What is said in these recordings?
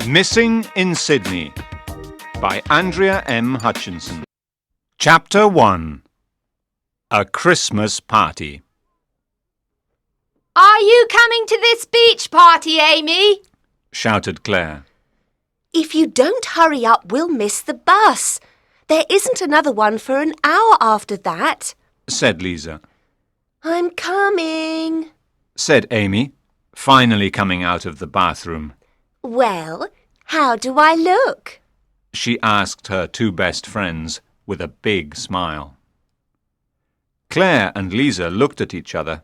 Missing in Sydney by Andrea M. Hutchinson. Chapter 1. A Christmas Party. "Are you coming to this beach party, Amy?" shouted Claire. If you don't hurry up, we'll miss the bus. There isn't another one for an hour after that, said Lisa. I'm coming. Said Amy, finally coming out of the bathroom. Well, how do I look? She asked her two best friends with a big smile. Claire and Lisa looked at each other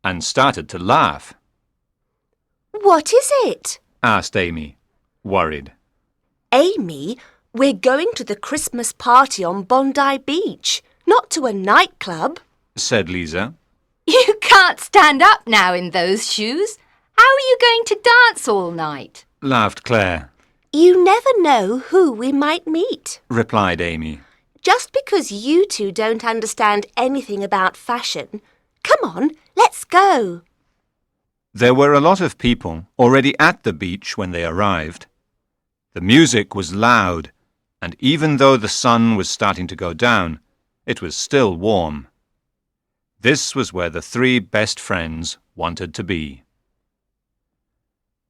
and started to laugh. What is it? Asked Amy, worried. Amy, we're going to the Christmas party on Bondi Beach, not to a nightclub, said Lisa. "You can't stand up now in those shoes. How are you going to dance all night?" Laughed Claire. You never know who we might meet, replied Amy. Just because you two don't understand anything about fashion, come on, let's go. There were a lot of people already at the beach when they arrived. The music was loud, and even though the sun was starting to go down, it was still warm. This was where the three best friends wanted to be.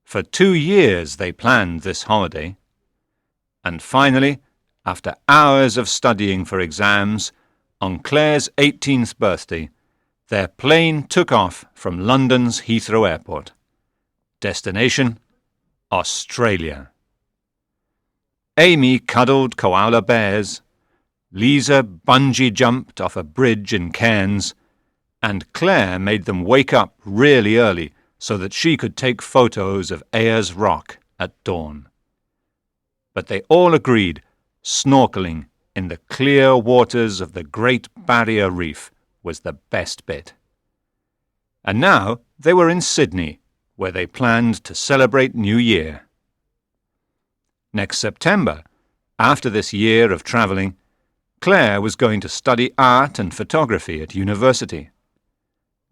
For 2 years they planned this holiday, and finally, after hours of studying for exams, on Claire's 18th birthday, their plane took off from London's Heathrow Airport. Destination, Australia. Amy cuddled koala bears, Lisa bungee jumped off a bridge in Cairns, and Claire made them wake up really early so that she could take photos of Ayers Rock at dawn. But they all agreed snorkeling in the clear waters of the Great Barrier Reef was the best bit. And now they were in Sydney, where they planned to celebrate New Year. Next September, after this year of travelling, Claire was going to study art and photography at university.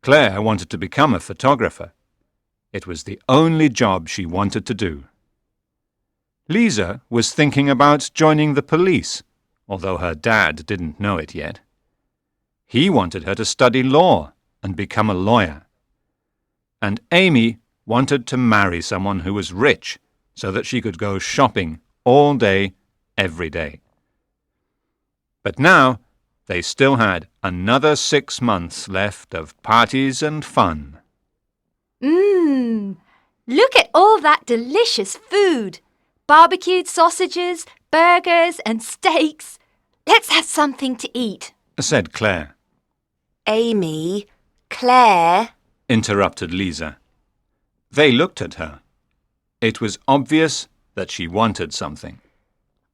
Claire wanted to become a photographer. It was the only job she wanted to do. Lisa was thinking about joining the police, although her dad didn't know it yet. He wanted her to study law and become a lawyer. And Amy wanted to marry someone who was rich so that she could go shopping all day, every day. But now they still had another 6 months left of parties and fun. Look at all that delicious food. Barbecued sausages, burgers and steaks. Let's have something to eat, said Claire. Amy, Claire, interrupted Lisa. They looked at her. It was obvious that she wanted something.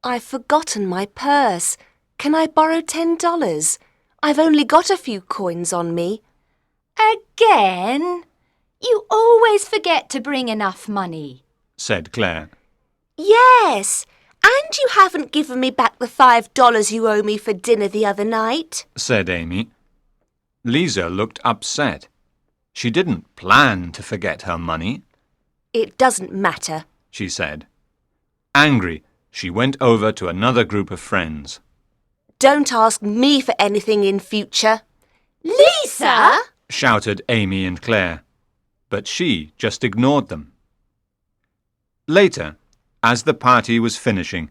I've forgotten my purse. Can I borrow $10? I've only got a few coins on me. Again? You always forget to bring enough money, said Claire. Yes, and you haven't given me back the $5 you owe me for dinner the other night, said Amy. Lisa looked upset. She didn't plan to forget her money. It doesn't matter, she said. Angry, she went over to another group of friends. Don't ask me for anything in future. Lisa! shouted Amy and Claire, but she just ignored them. Later, as the party was finishing,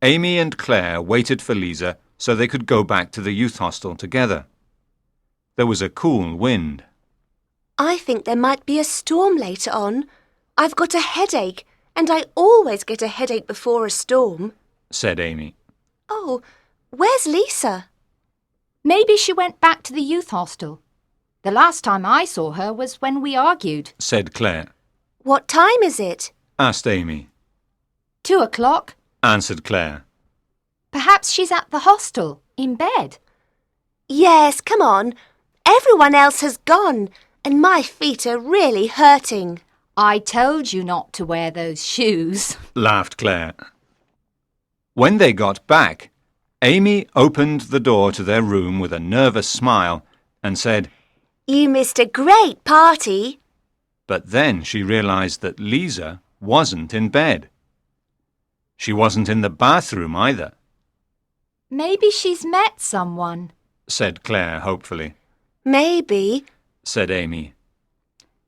Amy and Claire waited for Lisa so they could go back to the youth hostel together. There was a cool wind. I think there might be a storm later on. I've got a headache, and I always get a headache before a storm, said Amy. Oh, where's Lisa? Maybe she went back to the youth hostel. The last time I saw her was when we argued, said Claire. What time is it? Asked Amy. 2:00, answered Claire. Perhaps she's at the hostel, in bed. Yes, come on. Everyone else has gone, and my feet are really hurting. I told you not to wear those shoes, laughed Claire. When they got back, Amy opened the door to their room with a nervous smile and said, You missed a great party. But then she realized that Lisa wasn't in bed. She wasn't in the bathroom either, Maybe she's met someone. said Claire hopefully. Maybe. Said Amy.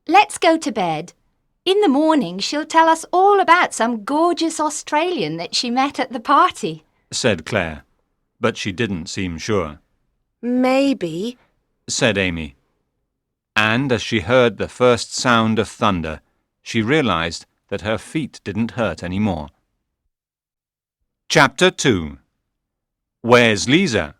Let's go to bed. In the morning she'll tell us all about some gorgeous Australian that she met at the party. Said Claire, but she didn't seem sure. Maybe. Said Amy. And as she heard the first sound of thunder, she realized that her feet didn't hurt any more. Chapter 2. Where's Lisa?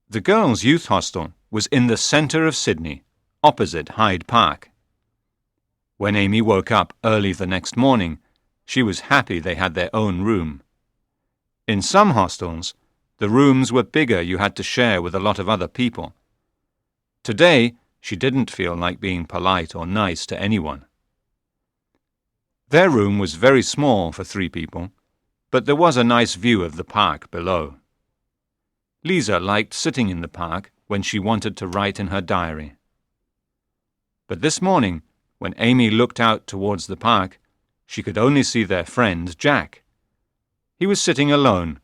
The girls' youth hostel was in the centre of Sydney, opposite Hyde Park. When Amy woke up early the next morning, she was happy they had their own room. In some hostels, the rooms were bigger, you had to share with a lot of other people. Today, she didn't feel like being polite or nice to anyone. Their room was very small for 3 people, but there was a nice view of the park below. Lisa liked sitting in the park when she wanted to write in her diary. But this morning, when Amy looked out towards the park, she could only see their friend Jack. He was sitting alone,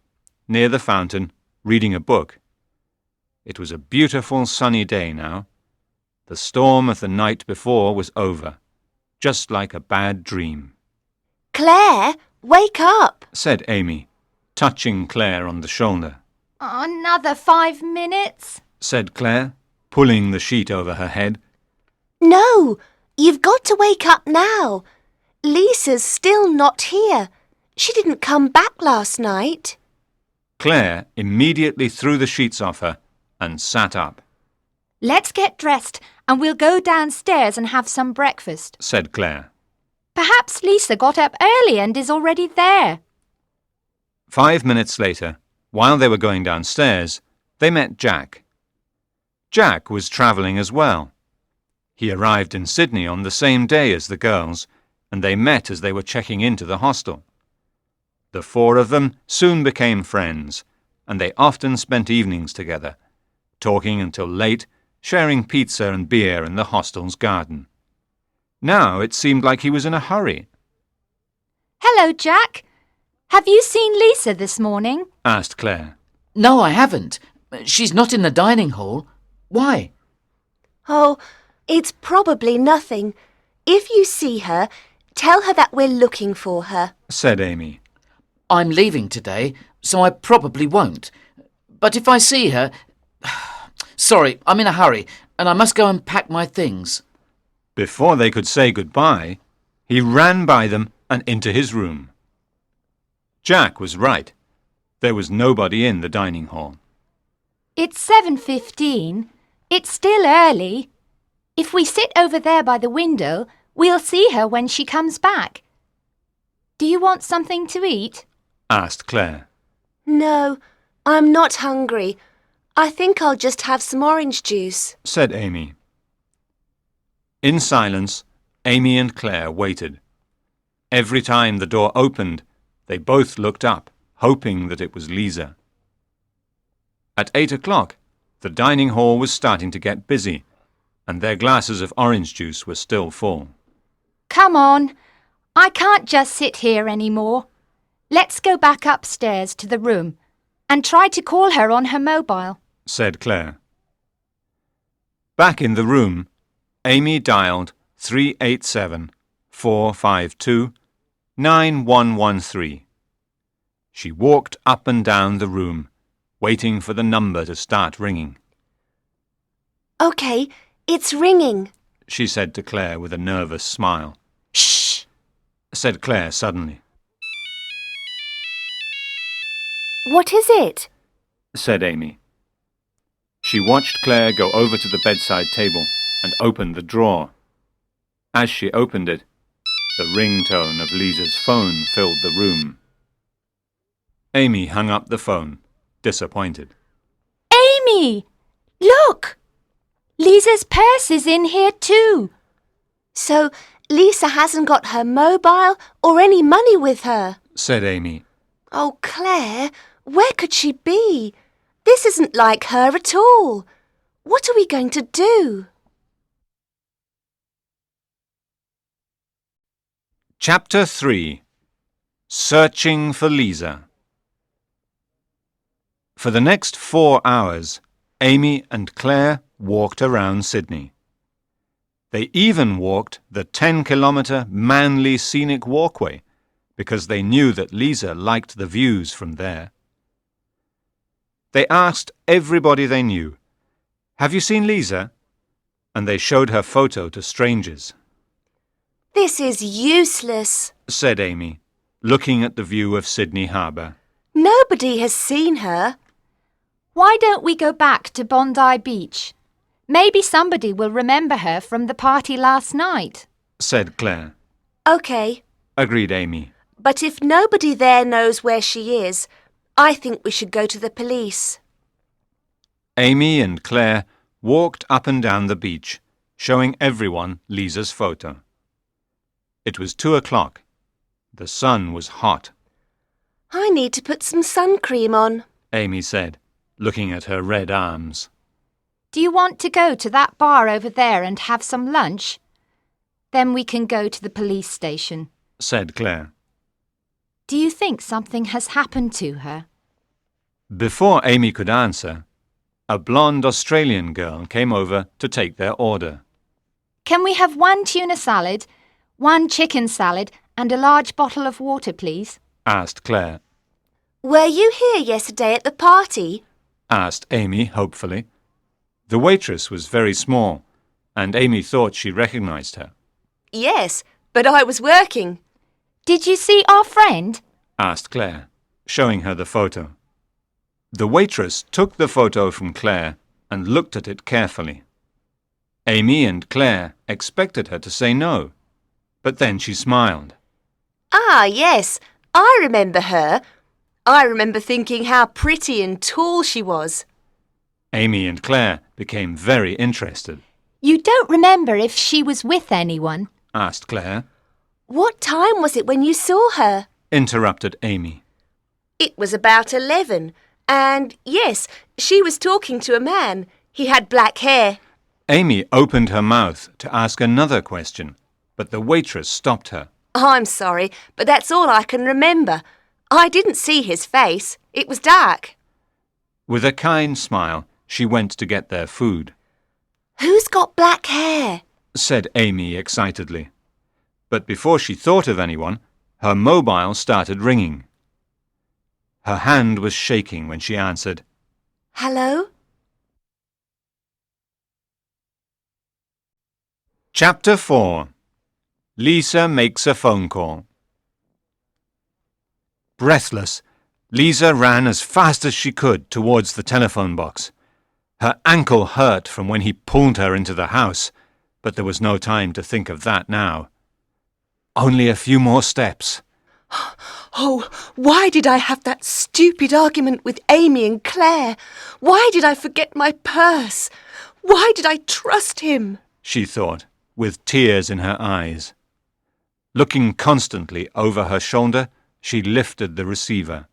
near the fountain, reading a book. It was a beautiful sunny day now. The storm of the night before was over, just like a bad dream. Claire, wake up! Said Amy, touching Claire on the shoulder. Another 5 minutes? Said Claire, pulling the sheet over her head. No, you've got to wake up now. Lisa's still not here. She didn't come back last night. Claire immediately threw the sheets off her and sat up. Let's get dressed and we'll go downstairs and have some breakfast. Said Claire. Perhaps Lisa got up early and is already there. 5 minutes later, while they were going downstairs, they met Jack. Jack was travelling as well. He arrived in Sydney on the same day as the girls, and they met as they were checking into the hostel. The 4 of them soon became friends, and they often spent evenings together, talking until late, sharing pizza and beer in the hostel's garden. Now it seemed like he was in a hurry. Hello, Jack. Have you seen Lisa this morning? Asked Claire. No, I haven't. She's not in the dining hall. Why? Oh, it's probably nothing. If you see her, tell her that we're looking for her. Said Amy. I'm leaving today, so I probably won't. But if I see her... Sorry, I'm in a hurry, and I must go and pack my things. Before they could say goodbye, he ran by them and into his room. Jack was right. There was nobody in the dining hall. It's 7:15. It's still early. If we sit over there by the window, we'll see her when she comes back. Do you want something to eat? Asked Claire. No, I'm not hungry. I think I'll just have some orange juice. Said Amy. In silence, Amy and Claire waited. Every time the door opened, they both looked up, hoping that it was Lisa. At 8 o'clock, the dining hall was starting to get busy, and their glasses of orange juice were still full. Come on. I can't just sit here anymore. Let's go back upstairs to the room and try to call her on her mobile. Said Claire. Back in the room, Amy dialed 387-452-9113. She walked up and down the room, waiting for the number to start ringing. OK, it's ringing. She said to Claire with a nervous smile. Shh! Said Claire suddenly. What is it? Said Amy. She watched Claire go over to the bedside table and open the drawer. As she opened it, the ringtone of Lisa's phone filled the room. Amy hung up the phone, disappointed. Amy! Look! Lisa's purse is in here too. So Lisa hasn't got her mobile or any money with her. Said Amy. Oh, Claire, where could she be? This isn't like her at all. What are we going to do? Chapter 3. Searching for Lisa. For the next 4 hours, Amy and Claire walked around Sydney. They even walked the 10-kilometre Manly Scenic Walkway because they knew that Lisa liked the views from there. They asked everybody they knew, "Have you seen Lisa?" And they showed her photo to strangers. This is useless, Said Amy, looking at the view of Sydney Harbour. Nobody has seen her. Why don't we go back to Bondi Beach? Maybe somebody will remember her from the party last night. Said Claire. OK, Agreed Amy. but if nobody there knows where she is, I think we should go to the police. Amy and Claire walked up and down the beach, showing everyone Lisa's photo. It was 2 o'clock. The sun was hot. I need to put some sun cream on. Amy said, looking at her red arms. Do you want to go to that bar over there and have some lunch? Then we can go to the police station. Said Claire. Do you think something has happened to her? Before Amy could answer, a blonde Australian girl came over to take their order. Can we have 1 tuna salad, 1 chicken salad and a large bottle of water, please? Asked Claire. Were you here yesterday at the party? Asked Amy hopefully. The waitress was very small, and Amy thought she recognized her. Yes, but I was working. Did you see our friend? Asked Claire, showing her the photo. The waitress took the photo from Claire and looked at it carefully. Amy and Claire expected her to say no, but then she smiled. Ah, yes, I remember her. I remember thinking how pretty and tall she was. Amy and Claire became very interested. You don't remember if she was with anyone? Asked Claire. What time was it when you saw her? Interrupted Amy. It was about 11. And, yes, she was talking to a man. He had black hair. Amy opened her mouth to ask another question, but the waitress stopped her. I'm sorry, but that's all I can remember. I didn't see his face. It was dark. With a kind smile, she went to get their food. Who's got black hair? Said Amy excitedly. But before she thought of anyone, her mobile started ringing. Her hand was shaking when she answered. Hello? Chapter 4. Lisa makes a phone call. Breathless, Lisa ran as fast as she could towards the telephone box. Her ankle hurt from when he pulled her into the house, but there was no time to think of that now. Only a few more steps. Oh, why did I have that stupid argument with Amy and Claire? Why did I forget my purse? Why did I trust him? She thought, with tears in her eyes. Looking constantly over her shoulder, she lifted the receiver.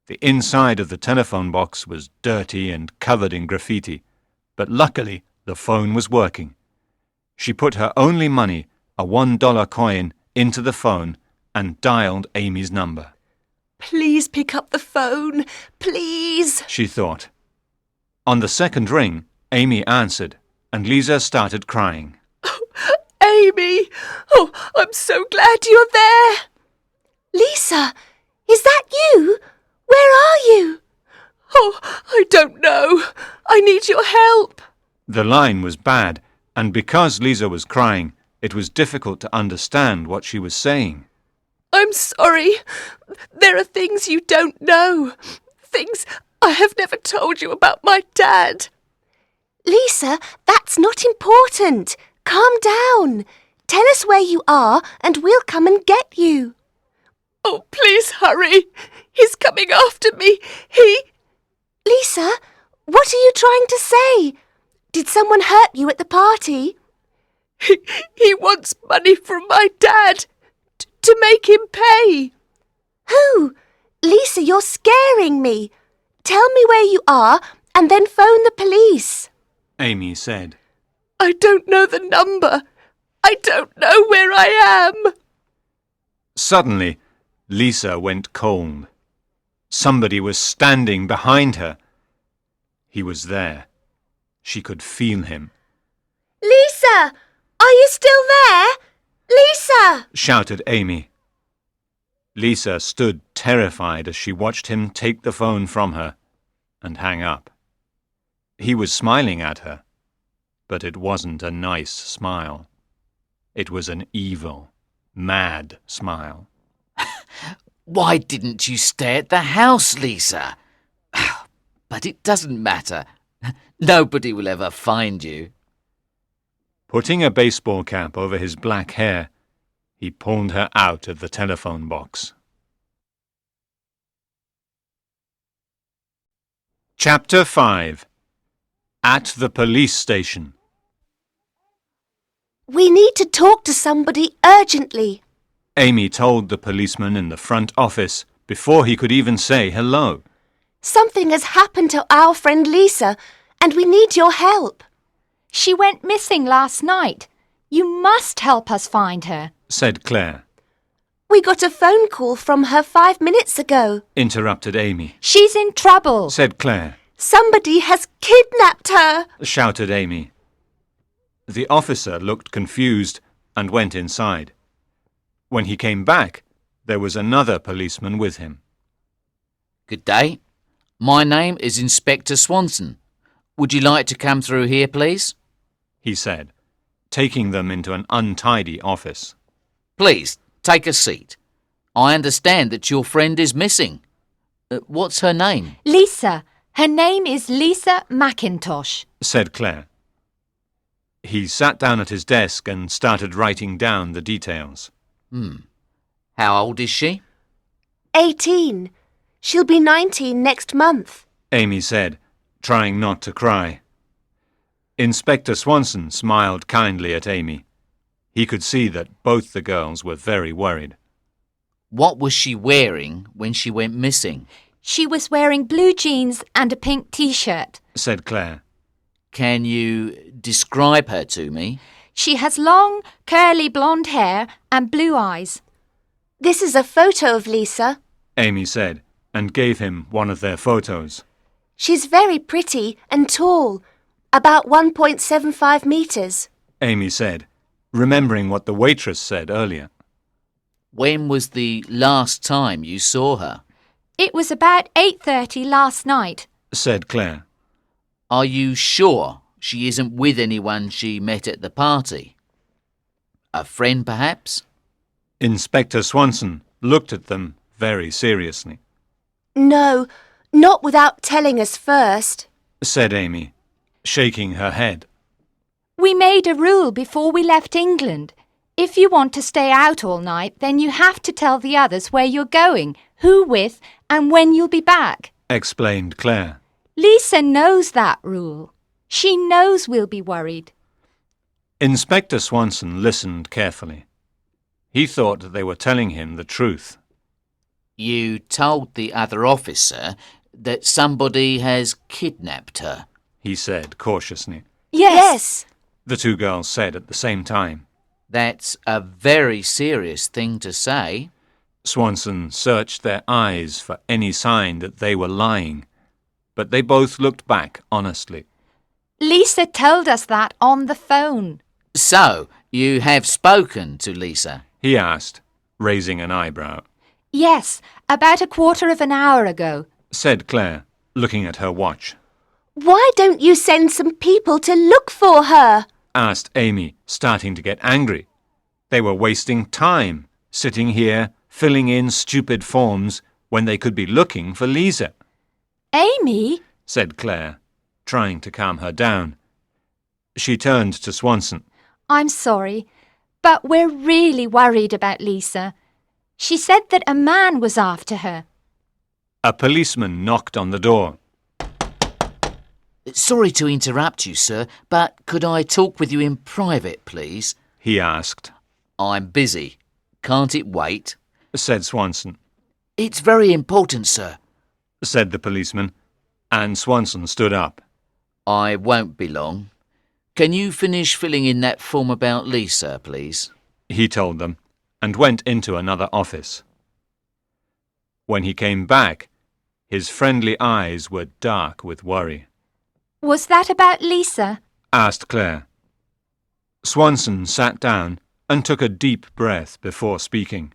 The inside of the telephone box was dirty and covered in graffiti, but luckily the phone was working. She put her only money, a $1 coin, into the phone and dialed Amy's number. Please pick up the phone, please, she thought. On the second ring, Amy answered, and Lisa started crying. Amy! Oh, I'm so glad you're there! Lisa, is that you? Where are you? Oh, I don't know. I need your help. The line was bad, and because Lisa was crying, it was difficult to understand what she was saying. I'm sorry. There are things you don't know. Things I have never told you about my dad. Lisa, that's not important. Calm down. Tell us where you are and we'll come and get you. Oh, please hurry. He's coming after me. Lisa, what are you trying to say? Did someone hurt you at the party? He wants money from my dad to make him pay. Who? Lisa, you're scaring me. Tell me where you are and then phone the police. Amy said. I don't know the number. I don't know where I am. Suddenly, Lisa went cold. Somebody was standing behind her. He was there. She could feel him. Lisa! Are you still there? Lisa! Shouted Amy. Lisa stood terrified as she watched him take the phone from her and hang up. He was smiling at her, but it wasn't a nice smile. It was an evil, mad smile. Why didn't you stay at the house, Lisa? But it doesn't matter. Nobody will ever find you. Putting a baseball cap over his black hair, he pulled her out of the telephone box. Chapter 5. At the police station. We need to talk to somebody urgently. Amy told the policeman in the front office before he could even say hello. Something has happened to our friend Lisa, and we need your help. She went missing last night. You must help us find her. Said Claire. We got a phone call from her 5 minutes ago. Interrupted Amy. She's in trouble. Said Claire. Somebody has kidnapped her. Shouted Amy. The officer looked confused and went inside. When he came back, there was another policeman with him. Good day. My name is Inspector Swanson. Would you like to come through here, please? He said, taking them into an untidy office. Please, take a seat. I understand that your friend is missing. What's her name? Lisa. Her name is Lisa McIntosh. Said Claire. He sat down at his desk and started writing down the details. How old is she? 18. She'll be 19 next month. Amy said, trying not to cry. Inspector Swanson smiled kindly at Amy. He could see that both the girls were very worried. What was she wearing when she went missing? She was wearing blue jeans and a pink t-shirt. Said Claire. Can you describe her to me? She has long, curly blonde hair and blue eyes. This is a photo of Lisa. Amy said, and gave him one of their photos. She's very pretty and tall, about 1.75 meters. Amy said, remembering what the waitress said earlier. When was the last time you saw her? It was about 8:30 last night. Said Claire. Are you sure she isn't with anyone she met at the party? A friend, perhaps? Inspector Swanson looked at them very seriously. No, not without telling us first. Said Amy, shaking her head. We made a rule before we left England. If you want to stay out all night, then you have to tell the others where you're going, who with, and when you'll be back. Explained Claire. Lisa knows that rule. She knows we'll be worried. Inspector Swanson listened carefully. He thought that they were telling him the truth. You told the other officer that somebody has kidnapped her. He said cautiously. Yes. The two girls said at the same time. That's a very serious thing to say. Swanson searched their eyes for any sign that they were lying, but they both looked back honestly. Lisa told us that on the phone. So, you have spoken to Lisa? He asked, raising an eyebrow. Yes, about a quarter of an hour ago. Said Claire, looking at her watch. Why don't you send some people to look for her? Asked Amy, starting to get angry. They were wasting time, sitting here, filling in stupid forms, when they could be looking for Lisa. Amy? Said Claire, trying to calm her down. She turned to Swanson. I'm sorry, but we're really worried about Lisa. She said that a man was after her. A policeman knocked on the door. Sorry to interrupt you, sir, but could I talk with you in private, please? He asked. I'm busy. Can't it wait? Said Swanson. It's very important, sir. Said the policeman, and Swanson stood up. I won't be long. Can you finish filling in that form about Lisa, please? He told them, and went into another office. When he came back, his friendly eyes were dark with worry. Was that about Lisa? Asked Claire. Swanson sat down and took a deep breath before speaking.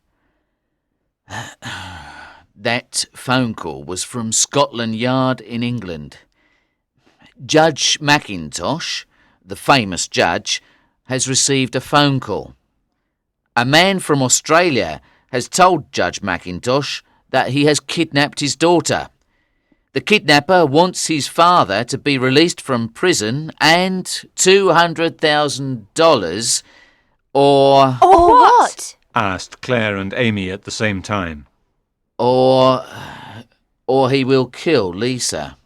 That phone call was from Scotland Yard in England. Judge McIntosh, the famous judge, has received a phone call. A man from Australia has told Judge McIntosh that he has kidnapped his daughter. The kidnapper wants his father to be released from prison and $200,000 or what? Asked Claire and Amy at the same time. or he will kill Lisa.